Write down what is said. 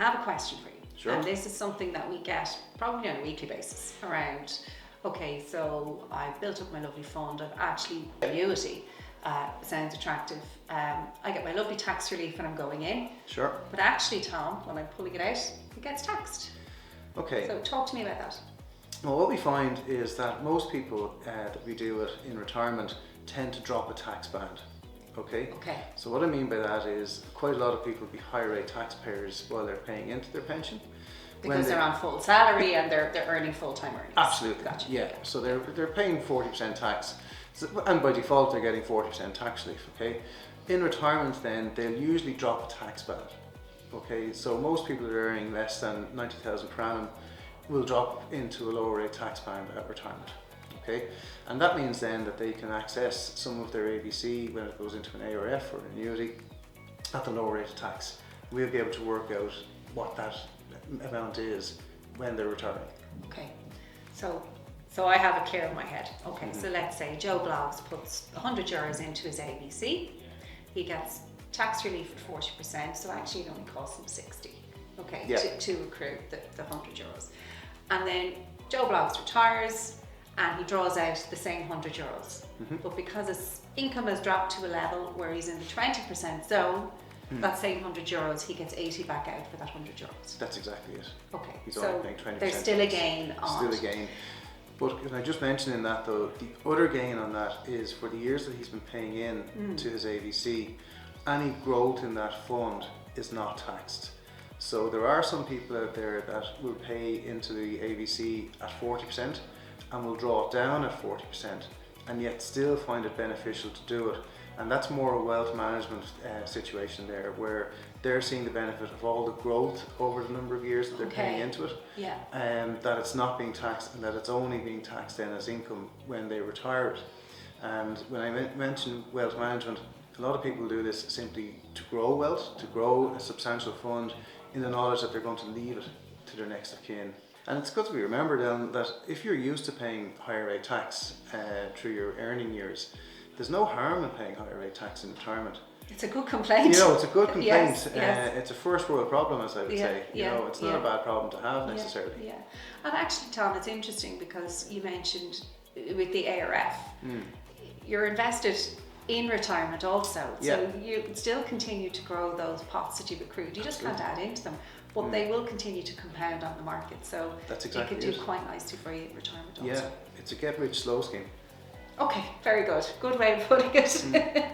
have a question for you. Sure. And this is something that we get probably on a weekly basis around, okay, so I've built up my lovely fund, I've actually, annuity sounds attractive. I get my lovely tax relief when I'm going in. Sure. But actually, Tom, when I'm pulling it out, it gets taxed. Okay. So talk to me about that. Well, what we find is that most people that we deal with in retirement tend to drop a tax band. Okay? Okay. So what I mean by that is quite a lot of people will be higher rate taxpayers while they're paying into their pension. Because they're on full salary and they're earning full-time earnings. Absolutely. Gotcha. Yeah. So they're paying 40% tax. So, and by default they're getting 40% tax relief. Okay? In retirement then they'll usually drop a tax band. Okay? So most people that are earning less than 90,000 per annum will drop into a lower rate tax band at retirement. Okay, and that means then that they can access some of their AVC when it goes into an ARF or an annuity at the lower rate of tax. We'll be able to work out what that amount is when they're retiring. Okay, so I have it clear in my head. Okay, so let's say Joe Bloggs puts 100 euros into his AVC. He gets tax relief at 40%, so actually it only costs him 60. Okay, yeah. to accrue the 100 euros. And then Joe Bloggs retires and he draws out the same 100 euros. But because his income has dropped to a level where he's in the 20% zone, that same 100 euros, he gets 80 back out for that 100 euros. That's exactly it. Okay, He's so only paying 20%. there's still a gain on Still a gain. But can I just mention in that though, the other gain on that is for the years that he's been paying in to his AVC, any growth in that fund is not taxed. So there are some people out there that will pay into the AVC at 40% and will draw it down at 40% and yet still find it beneficial to do it. And that's more a wealth management situation there, where they're seeing the benefit of all the growth over the number of years that they're paying into it. Yeah. That it's not being taxed and that it's only being taxed then as income when they retire it. And when I mention wealth management, a lot of people do this simply to grow wealth, to grow a substantial fund in the knowledge that they're going to leave it to their next of kin. And it's good to be remembered then that if you're used to paying higher rate tax through your earning years, there's no harm in paying higher rate tax in retirement. It's a good complaint. You know, it's a good complaint. Yes, yes. It's a first world problem, as I would say. You yeah, know, it's not a bad problem to have necessarily. Yeah. And actually, Tom, it's interesting because you mentioned with the ARF, you're invested in retirement also. So you still continue to grow those pots that you've accrued. You just can't add into them. But they will continue to compound on the market. So that's exactly it can do quite nicely for you in retirement also. Yeah, it's a get rich slow scheme. Okay, very good. Good way of putting it.